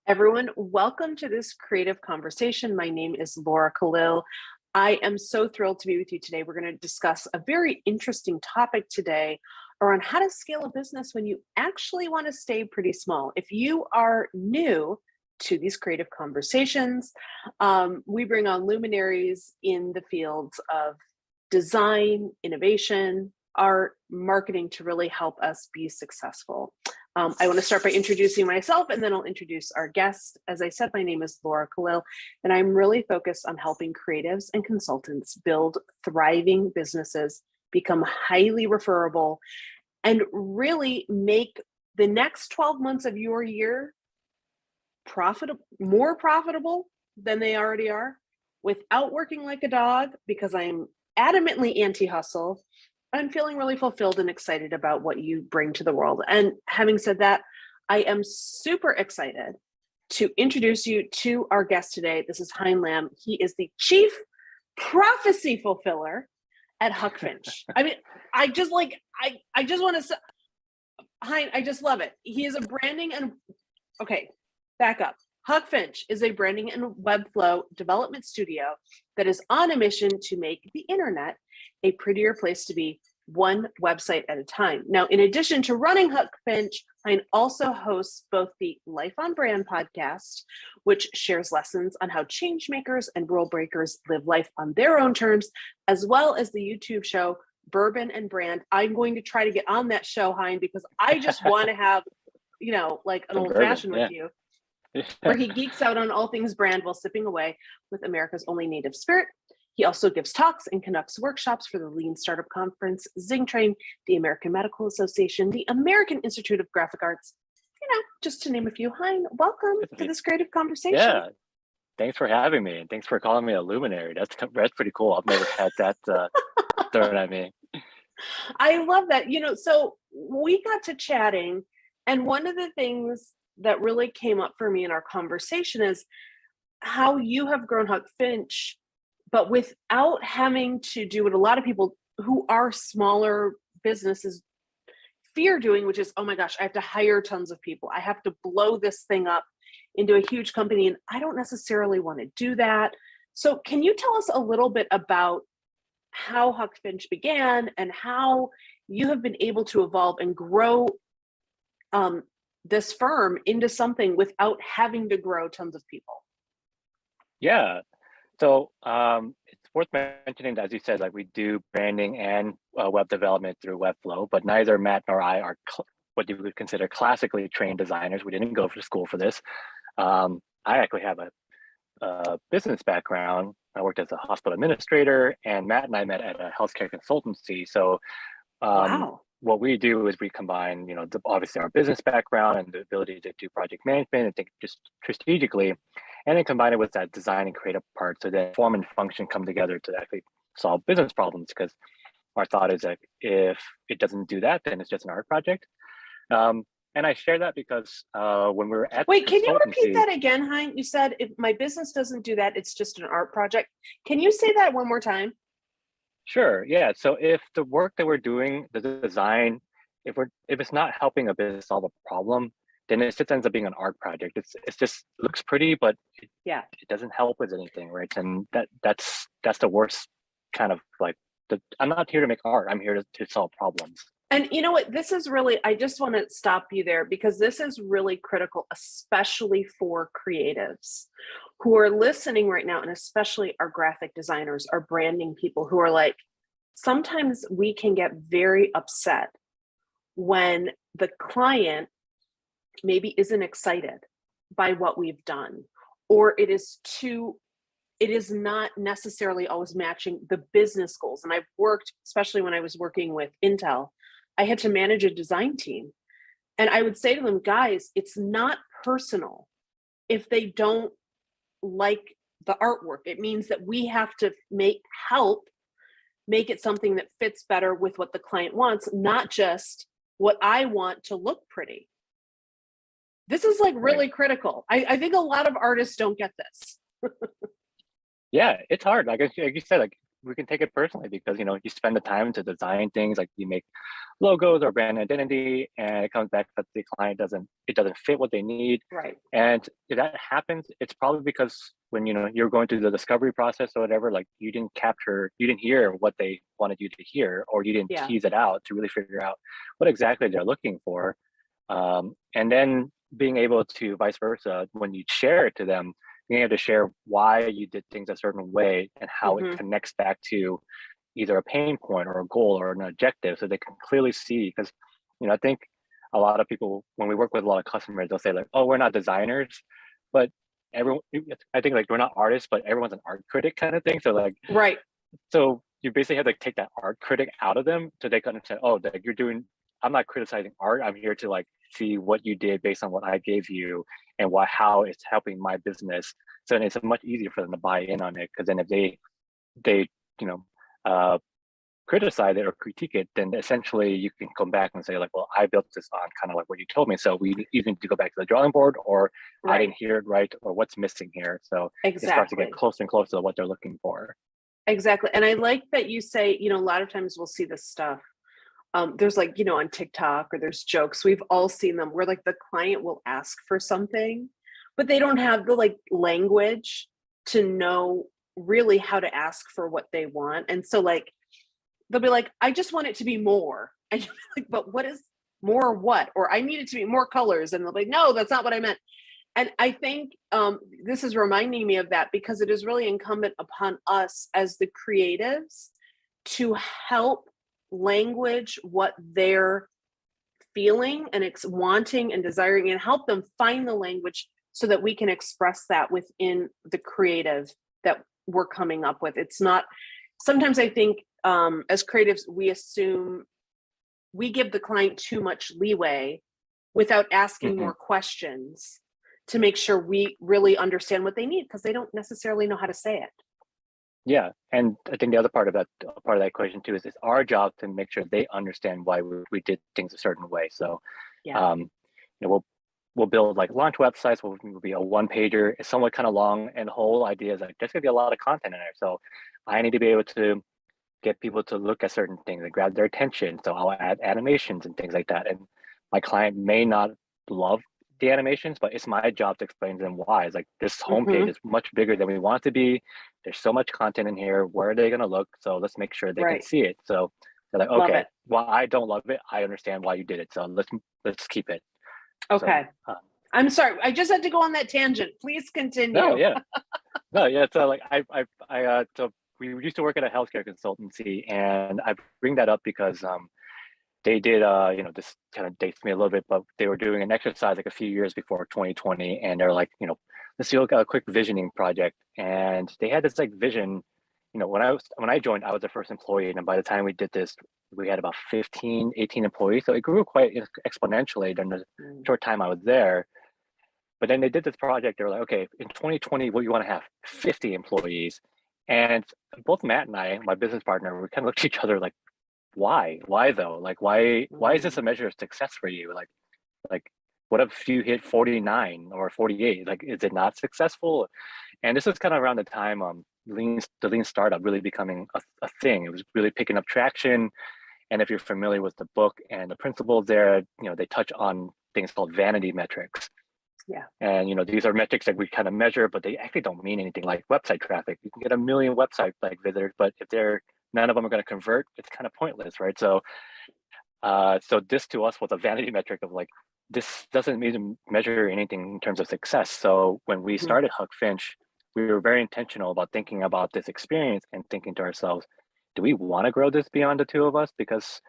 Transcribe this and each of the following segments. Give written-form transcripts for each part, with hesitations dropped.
Everyone, welcome to this creative conversation. My name is Laura Khalil. I am so thrilled to be with you today. We're going to discuss a very interesting topic today around how to scale a business when you actually want to stay pretty small. If you are new to these creative conversations, we bring on luminaries in the fields of design, innovation, art, marketing to really help us be successful. I want to start by introducing myself, and then I'll introduce our guest. As I said, my name is Laura Khalil, and I'm really focused on helping creatives and consultants build thriving businesses, become highly referable, and really make the next 12 months of your year more profitable than they already are, without working like a dog, because I'm adamantly anti-hustle. I'm feeling really fulfilled and excited about what you bring to the world. And having said that, I am super excited to introduce you to our guest today. This is Hien. He is the Chief Prophecy Fulfiller at Huckfinch. I mean, I just want to say, Hien, I just love it. He is a branding and, okay, back up. Huckfinch is a branding and webflow development studio that is on a mission to make the internet a prettier place to be, one website at a time. Now, in addition to running Huckfinch, Hien also hosts both the Life on Brand podcast, which shares lessons on how change makers and rule breakers live life on their own terms, as well as the YouTube show Bourbon and Brand. I'm going to try to get on that show, Hien, because I just want to have, like an old fashioned with you, where he geeks out on all things brand while sipping away with America's only native spirit. He also gives talks and conducts workshops for the Lean Startup Conference, Zing Train, the American Medical Association, the American Institute of Graphic Arts, just to name a few. Hien, welcome to this creative conversation. Yeah, thanks for having me, and thanks for calling me a luminary. That's pretty cool. I've never had that thrown at me. I love that. So we got to chatting, and one of the things that really came up for me in our conversation is how you have grown Huckfinch, but without having to do what a lot of people who are smaller businesses fear doing, which is, oh my gosh, I have to hire tons of people. I have to blow this thing up into a huge company, and I don't necessarily want to do that. So can you tell us a little bit about how Huckfinch began and how you have been able to evolve and grow this firm into something without having to grow tons of people? Yeah. So it's worth mentioning that, as you said, like we do branding and web development through Webflow, but neither Matt nor I are what you would consider classically trained designers. We didn't go to school for this. I actually have a business background. I worked as a hospital administrator, and Matt and I met at a healthcare consultancy. So Wow. What we do is we combine, obviously our business background and the ability to do project management and think just strategically, and then combine it with that design and creative part, so that form and function come together to actually solve business problems. Because our thought is that if it doesn't do that, then it's just an art project. And I share that because when we were at Wait, can you repeat that again, Hien? You said if my business doesn't do that, it's just an art project. Can you say that one more time? Sure. Yeah. So if the work that we're doing, the design, if it's not helping a business solve a problem, then it just ends up being an art project. It's just looks pretty, but it doesn't help with anything, right? And that's the worst kind of like. I'm not here to make art. I'm here to solve problems. And you know what? This is really, I just want to stop you there, because this is really critical, especially for creatives who are listening right now, and especially our graphic designers, our branding people who are like, sometimes we can get very upset when the client maybe isn't excited by what we've done, or it is not necessarily always matching the business goals. And I've worked, especially when I was working with Intel, I had to manage a design team. And I would say to them, guys, it's not personal if they don't like the artwork. It means that we have to help make it something that fits better with what the client wants, not just what I want to look pretty. This is like really critical. I think a lot of artists don't get this. Yeah, it's hard. Like you said, like we can take it personally because, you know, you spend the time to design things, like you make logos or brand identity, and it comes back that the client it doesn't fit what they need. Right. And if that happens, it's probably because when, you know, you're going through the discovery process or whatever, like you didn't hear what they wanted you to hear, or you didn't Yeah. tease it out to really figure out what exactly they're looking for. And then being able to vice versa, when you share it to them, being able to share why you did things a certain way and how it Mm-hmm. connects back to either a pain point or a goal or an objective, so they can clearly see. Because, you know, I think a lot of people, when we work with a lot of customers, they'll say like, oh, we're not designers, but everyone, I think, like, we're not artists, but everyone's an art critic kind of thing. So like, Right. so you basically have to take that art critic out of them so they can understand, oh, like I'm not criticizing art. I'm here to like see what you did based on what I gave you and how it's helping my business. So then it's much easier for them to buy in on it. Because then if they, you know, criticize it or critique it, then essentially you can come back and say like, well, I built this on kind of like what you told me. So we either need to go back to the drawing board, or I Right. didn't hear it right, or what's missing here. So it starts to Exactly. get closer and closer to what they're looking for. Exactly. And I like that you say, you know, a lot of times we'll see this stuff. There's like, you know, on TikTok, or there's jokes. We've all seen them where like the client will ask for something, but they don't have the like language to know really how to ask for what they want. And so like they'll be like, I just want it to be more. And you're like, but what is more what? Or I need it to be more colors. And they'll be like, no, that's not what I meant. And I think this is reminding me of that, because it is really incumbent upon us as the creatives to help language what they're feeling and wanting and desiring, and help them find the language so that we can express that within the creative that we're coming up with. It's not, sometimes I think as creatives, we assume we give the client too much leeway without asking Mm-hmm. more questions to make sure we really understand what they need, because they don't necessarily know how to say it. Yeah, and I think the other part of that equation too is it's our job to make sure they understand why we did things a certain way. So, Yeah. you know, we'll build like launch websites. Will be a one pager. It's somewhat kind of long, and the whole idea is like there's gonna be a lot of content in there. So I need to be able to get people to look at certain things and grab their attention. So I'll add animations and things like that. And my client may not love the animations, but it's my job to explain to them why. It's like, this homepage is much bigger than we want it to be. There's so much content in here. Where are they going to look? So let's make sure they can Right. see it. So they're like, Love okay, it. well, I don't love it. I understand why you did it. So let's keep it. Okay. So, I'm sorry. I just had to go on that tangent. Please continue. no, yeah. No, yeah. So like so we used to work at a healthcare consultancy, and I bring that up because they did you know, this kind of dates me a little bit, but they were doing an exercise like a few years before 2020, and they're like, you know, let's do a quick visioning project. And they had this like vision, you know, when I joined, I was the first employee, and by the time we did this, we had about 15, 18 employees. So it grew quite exponentially during the short time I was there. But then they did this project. They were like, okay, in 2020, we want to have 50 employees. And both Matt and I, my business partner, we kind of looked at each other like, why though? Like, why is this a measure of success for you? Like what if you hit 49 or 48? Like, is it not successful? And this was kind of around the time the lean startup really becoming a thing. It was really picking up traction. And if you're familiar with the book and the principles there, you know, they touch on things called vanity metrics. Yeah. And, you know, these are metrics that we kind of measure, but they actually don't mean anything. Like website traffic. You can get 1 million website like visitors, but if none of them are going to convert, it's kind of pointless, right? So so this to us was a vanity metric of like, this doesn't even measure anything in terms of success. So when we started Huckfinch, we were very intentional about thinking about this experience and thinking to ourselves, do we want to grow this beyond the two of us? Because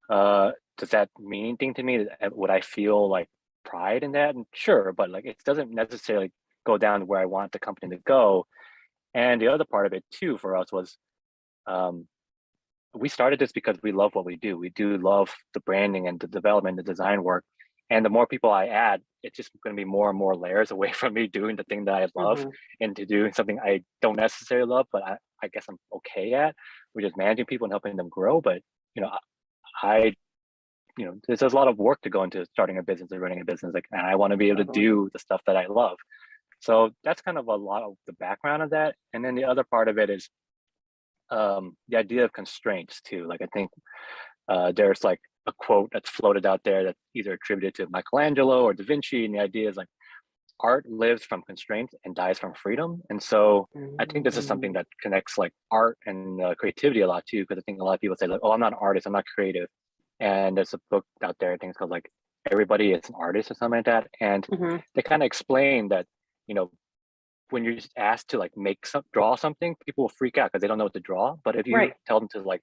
does that mean anything to me? Would I feel like pride in that? And sure, but like, it doesn't necessarily go down to where I want the company to go. And the other part of it too for us was we started this because we love what we do. We do love the branding and the development, the design work. And the more people I add, it's just going to be more and more layers away from me doing the thing that I love into doing something I don't necessarily love, but I guess I'm okay at, which is managing people and helping them grow. But, you know, you know, there's a lot of work to go into starting a business or running a business. Like, and I want to be able to do the stuff that I love. So that's kind of a lot of the background of that. And then the other part of it is, the idea of constraints too. Like I think there's like a quote that's floated out there that's either attributed to Michelangelo or Da Vinci, and the idea is like art lives from constraints and dies from freedom. And so I think this is something that connects like art and creativity a lot too, because I think a lot of people say like, oh, I'm not an artist, I'm not creative. And there's a book out there, I think it's called like Everybody is an Artist or something like that. And they kind of explain that, you know, when you're just asked to like draw something, people will freak out because they don't know what to draw. But if you Right. tell them to like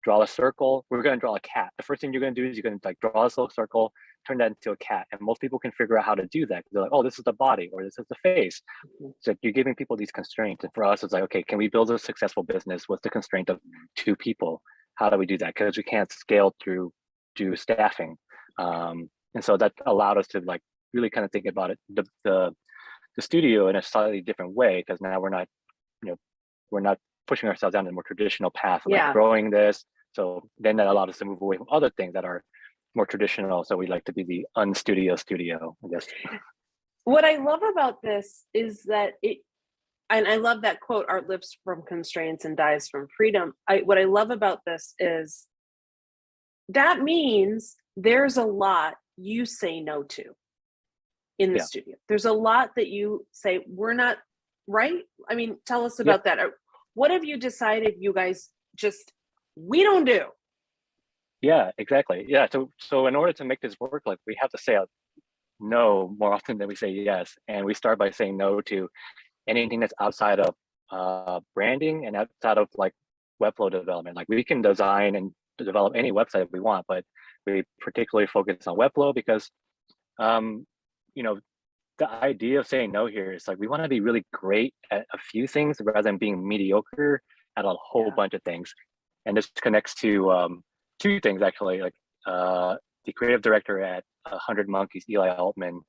draw a circle, we're going to draw a cat. The first thing you're going to do is you're going to like draw this little circle, turn that into a cat. And most people can figure out how to do that. They're like, oh, this is the body or this is the face. So you're giving people these constraints. And for us, it's like, okay, can we build a successful business with the constraint of 2 people? How do we do that? Because we can't scale through staffing. And so that allowed us to like really kind of think about it, the studio in a slightly different way, because now we're not, you know, we're not pushing ourselves down the more traditional path of like growing this. So then that allowed us to move away from other things that are more traditional. So we like to be the unstudio studio, I guess. What I love about this is that and I love that quote, art lives from constraints and dies from freedom. What I love about this is that means there's a lot you say no to in the studio. There's a lot that you say, we're not, right? I mean, tell us about that. What have you decided you guys we don't do? Yeah, exactly. Yeah. So in order to make this work, like we have to say no more often than we say yes. And we start by saying no to anything that's outside of branding and outside of like Webflow development. Like we can design and develop any website we want, but we particularly focus on Webflow because you know, the idea of saying no here is like we want to be really great at a few things rather than being mediocre at a whole bunch of things. And this connects to 2 things actually. Like the creative director at 100 Monkeys, Eli Altman,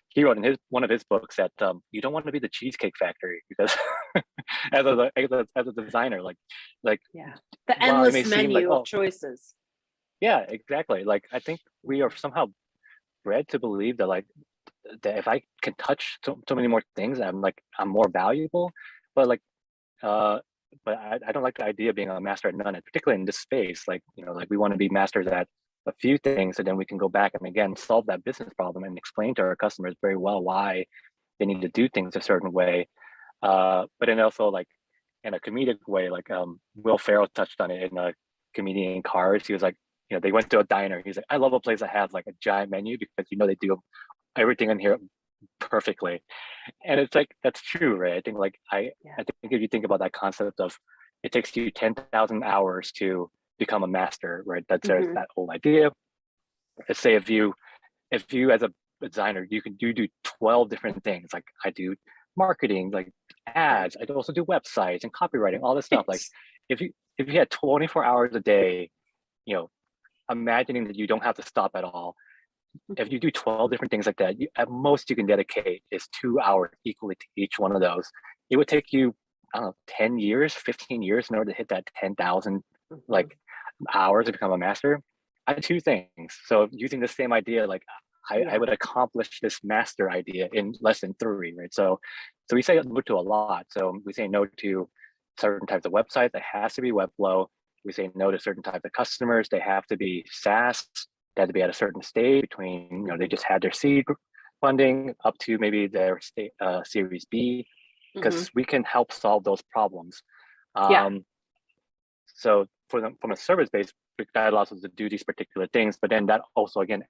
he wrote in one of his books that you don't want to be the Cheesecake Factory because as a designer, like the endless menu of choices. Yeah, exactly. Like I think we are somehow bred to believe that like that if I can touch so many more things, I'm more valuable. But like but I don't like the idea of being a master at none, and particularly in this space. Like, you know, like we want to be masters at a few things, and then we can go back and again solve that business problem and explain to our customers very well why they need to do things a certain way. But then also like in a comedic way, like Will Ferrell touched on it in a comedian Cars. He was like, you know, they went to a diner. He's like, I love a place that has like a giant menu because you know they do everything in here perfectly. And it's like that's true, right? I think like I think if you think about that concept of it takes you 10,000 hours to become a master, right? That's that whole idea. Let's say if you as a designer you do 12 different things. Like I do marketing, like ads, I also do websites and copywriting, all this stuff. Like if you had 24 hours a day, you know, imagining that you don't have to stop at all. If you do 12 different things like that, at most you can dedicate is 2 hours equally to each one of those. It would take you, I don't know, 10 years, 15 years in order to hit that 10,000 like hours to become a master. I had 2 things. So using the same idea, like I would accomplish this master idea in less than 3, right? So we say no to a lot. So we say no to certain types of websites. It has to be Webflow. We say no to certain types of customers. They have to be SaaS. They have to be at a certain stage between, you know, they just had their seed funding up to maybe their Series B, because we can help solve those problems. So from a service base, that allows us to do these particular things, but then that also again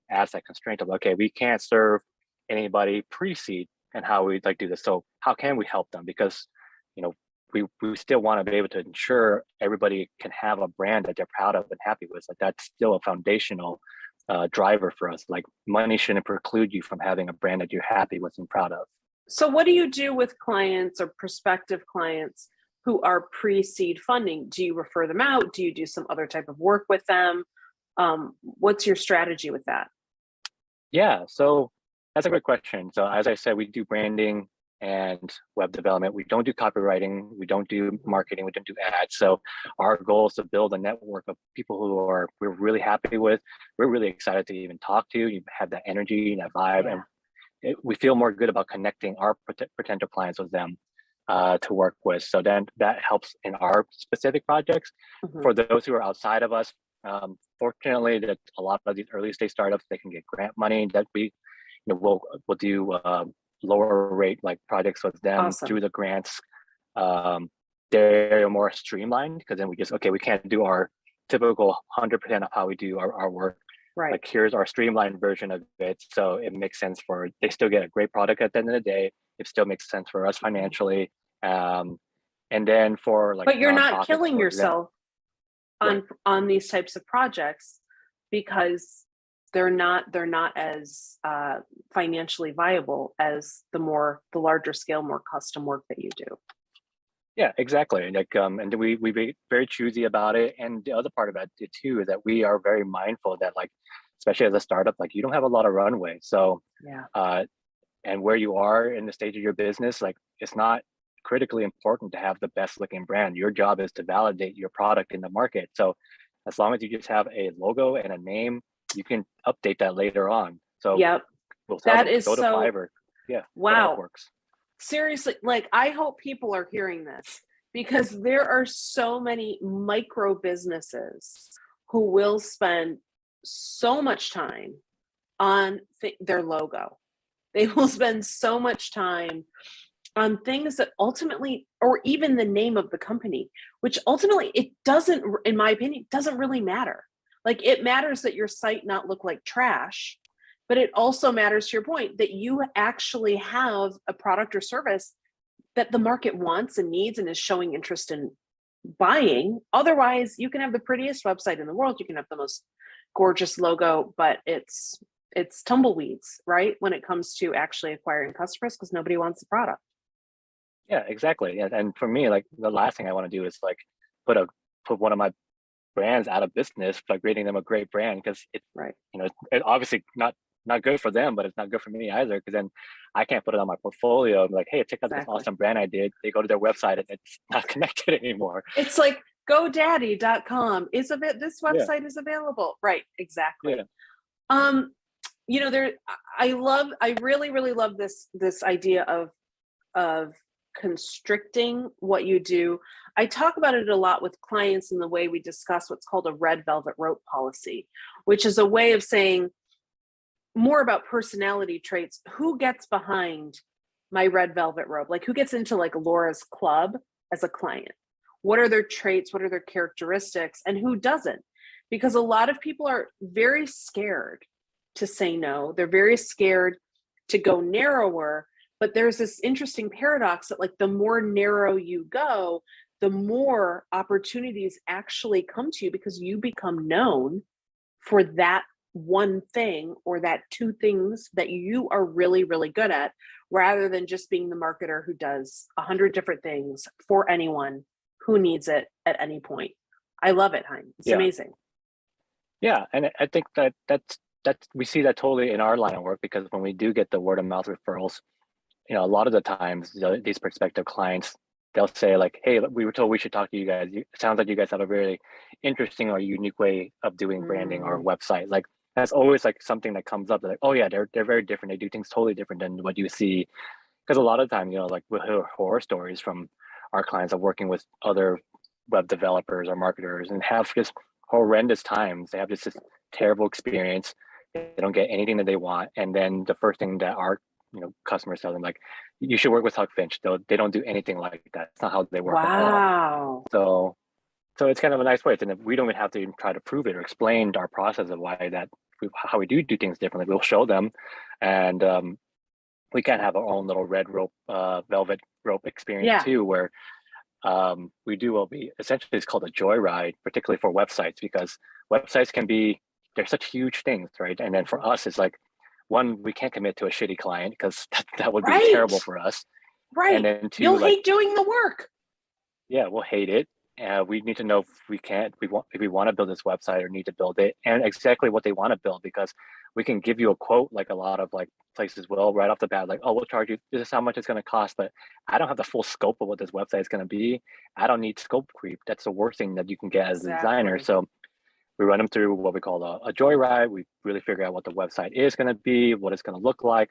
adds that constraint of, okay, we can't serve anybody pre-seed and how we like do this. So how can we help them? Because, you know, we still want to be able to ensure everybody can have a brand that they're proud of and happy with. Like that's still a foundational driver for us. Like money shouldn't preclude you from having a brand that you're happy with and proud of. So what do you do with clients or prospective clients who are pre-seed funding? Do you refer them out? Do you do some other type of work with them? What's your strategy with that? Yeah, so that's a great question. So as I said, we do branding and web development. We don't do copywriting. We don't do marketing. We don't do ads. So our goal is to build a network of people who we're really happy with. We're really excited to even talk to. You have that energy and that vibe, and we feel more good about connecting our potential clients with them. to work with. So then that helps in our specific projects. Mhm. For those who are outside of us, fortunately, that a lot of these early stage startups, they can get grant money that we, we'll do lower rate like projects with them through Awesome. the grants. They're more streamlined because then we can't do our typical 100% of how we do our work. Right. Like here's our streamlined version of it. So it makes sense they still get a great product at the end of the day. It still makes sense for us financially. And then for like But you're not nonprofits, killing for example, yourself right? on these types of projects because they're not as financially viable as the larger scale, more custom work that you do. Yeah, exactly. Like, and we be very choosy about it. And the other part about it too is that we are very mindful that, like, especially as a startup, like you don't have a lot of runway. So, Yeah. And where you are in the stage of your business, like it's not critically important to have the best looking brand. Your job is to validate your product in the market. So, as long as you just have a logo and a name, you can update that later on. So Yep. we'll tell That them is go to so Fiverr. Yeah, whatever wow. works. Seriously, like I hope people are hearing this because there are so many micro businesses who will spend so much time on their logo. They will spend so much time on things that ultimately, or even the name of the company, which ultimately it doesn't, in my opinion, doesn't really matter. Like it matters that your site not look like trash, but it also matters to your point that you actually have a product or service that the market wants and needs and is showing interest in buying. Otherwise, you can have the prettiest website in the world, you can have the most gorgeous logo, but it's tumbleweeds, right? When it comes to actually acquiring customers because nobody wants the product. Yeah, exactly. Yeah, and for me, like the last thing I want to do is like put a put one of my brands out of business by creating them a great brand because Right. it obviously not good for them, but it's not good for me either because then I can't put it on my portfolio and be like, hey, check out this Exactly. awesome brand I did. They go to their website and it's not connected anymore. It's like GoDaddy.com is this Yeah, website is available. Right, exactly. yeah, Um, there I really, really love this idea of constricting what you do. I talk about it a lot with clients in the way we discuss what's called a red velvet rope policy, which is a way of saying more about personality traits. Who gets behind my red velvet rope? Like who gets into like Laura's club as a client? What are their traits? What are their characteristics? And who doesn't? Because a lot of people are very scared to say no. They're very scared to go narrower. But there's this interesting paradox that like the more narrow you go, the more opportunities actually come to you because you become known for that one thing or that two things that you are really, really good at, rather than just being the marketer who does 100 different things for anyone who needs it at any point. I love it, Hien. It's yeah, amazing. yeah. And I think that's we see that totally in our line of work because when we do get the word of mouth referrals, a lot of the times these prospective clients, they'll say like, hey, we were told we should talk to you guys. It sounds like you guys have a really interesting or unique way of doing branding or Mm, website. Like that's always like something that comes up. They're like, oh yeah, they're very different. They do things totally different than what you see. Because a lot of time, like we hear horror stories from our clients of working with other web developers or marketers and have just horrendous times. They have just this terrible experience. They don't get anything that they want. And then the first thing that our customers tell them like, you should work with Huckfinch. They don't do anything like that. It's not how they work at all. wow. So it's kind of a nice way. And we don't even have to even try to prove it or explain our process of how we do things differently. We'll show them, and we can have our own little red rope, velvet rope experience Yeah. too, where we do what we essentially is called a joyride, particularly for websites, because websites they're such huge things, right? And then for us, it's like one, we can't commit to a shitty client because that would be Right. terrible for us. And Right. then two, You'll like, hate doing the work. yeah, we'll hate it. We need to know if we want to build this website or need to build it and exactly what they want to build because we can give you a quote like a lot of like places will right off the bat, like, oh, we'll charge you, this is how much it's going to cost, but I don't have the full scope of what this website is going to be. I don't need scope creep. That's the worst thing that you can get as a designer. Exactly. So we run them through what we call a joyride. We really figure out what the website is going to be, what it's going to look like.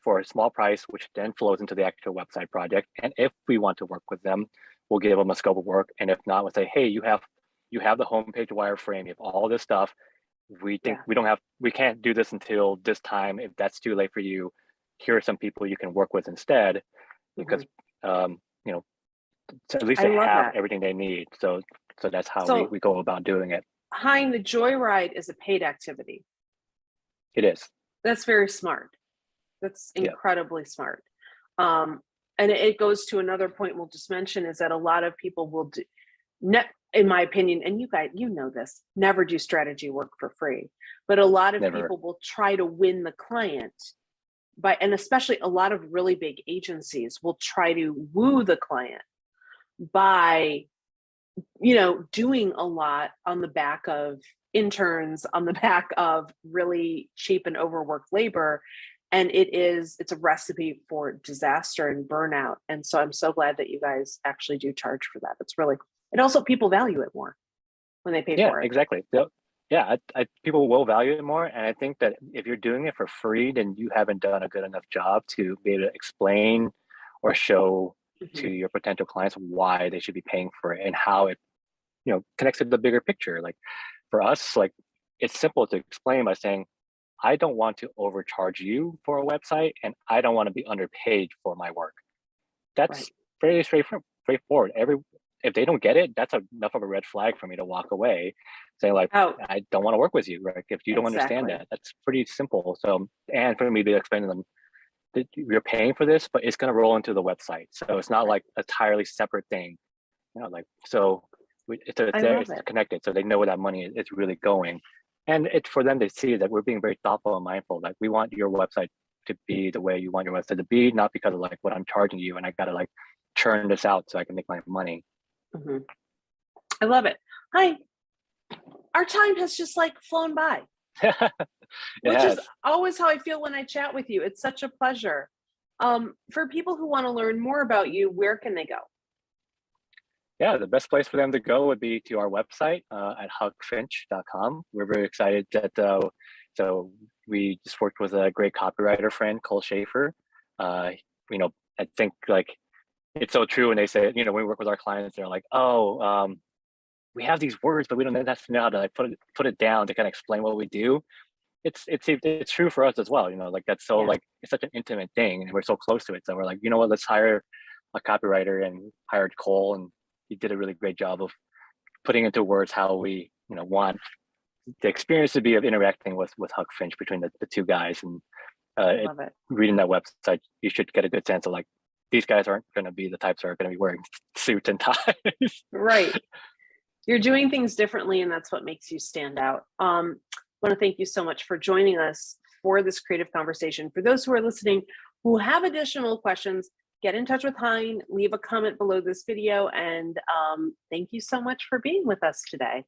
for a small price, which then flows into the actual website project. And if we want to work with them, we'll give them a scope of work. And if not, we'll say, hey, you have the homepage wireframe, you have all this stuff. We think Yeah. we can't do this until this time. If that's too late for you, here are some people you can work with instead, because Mhm. you know, so at least I they love have that. everything they need. So that's how So, we go about doing it. Hien, the joyride is a paid activity. It is. That's very smart. That's Yeah. incredibly smart. Um, and it goes to another point we'll just mention is that a lot of people will do, in my opinion, and you guys, you know this, never do strategy work for free. But a lot of Never. people will try to win the client by, and especially a lot of really big agencies will try to woo the client by, doing a lot on the back of interns, on the back of really cheap and overworked labor. And it's a recipe for disaster and burnout. And so I'm so glad that you guys actually do charge for that. It's really, and also people value it more when they pay Yeah, for it. exactly. Yeah, people will value it more. And I think that if you're doing it for free, then you haven't done a good enough job to be able to explain or show to Mhm. your potential clients why they should be paying for it and how it, connects to the bigger picture. Like for us, like it's simple to explain by saying, I don't want to overcharge you for a website and I don't want to be underpaid for my work. Right. That's very straightforward. If they don't get it, that's enough of a red flag for me to walk away, saying like, Oh, I don't want to work with you. Right? If you don't understand exactly. that, that's pretty simple. So, and for me to explain to them that you're paying for this, but it's going to roll into the website, so it's not Right. like a entirely separate thing. Like so, it's I there, love it's it. connected, so they know where that money is really going, and it's for them to see that we're being very thoughtful and mindful. Like we want your website to be the way you want your website to be, not because of like what I'm charging you, and I gotta like churn this out so I can make my money. Mhm. I love it. Hi, our time has just like flown by, It which is has. always how I feel when I chat with you. It's such a pleasure. For people who want to learn more about you, where can they go? Yeah, the best place for them to go would be to our website at huckfinch.com. We're very excited that so we just worked with a great copywriter friend, Cole Schaefer. Uh, I think like it's so true when they say, when we work with our clients, they're like, oh, we have these words, but we don't necessarily know how to like put it down to kind of explain what we do. It's true for us as well. Like that's so Yeah. like it's such an intimate thing, and we're so close to it. So we're like, you know what, let's hire a copywriter, and hired Cole, and he did a really great job of putting into words how we want the experience to be of interacting with Huck Finch between the two guys. And I it, love it. reading that website, you should get a good sense of like these guys aren't going to be the types that are going to be wearing suits and ties. Right. You're doing things differently, and that's what makes you stand out. I want to thank you so much for joining us for this creative conversation. For those who are listening who have additional questions, get in touch with Hien, leave a comment below this video, and thank you so much for being with us today.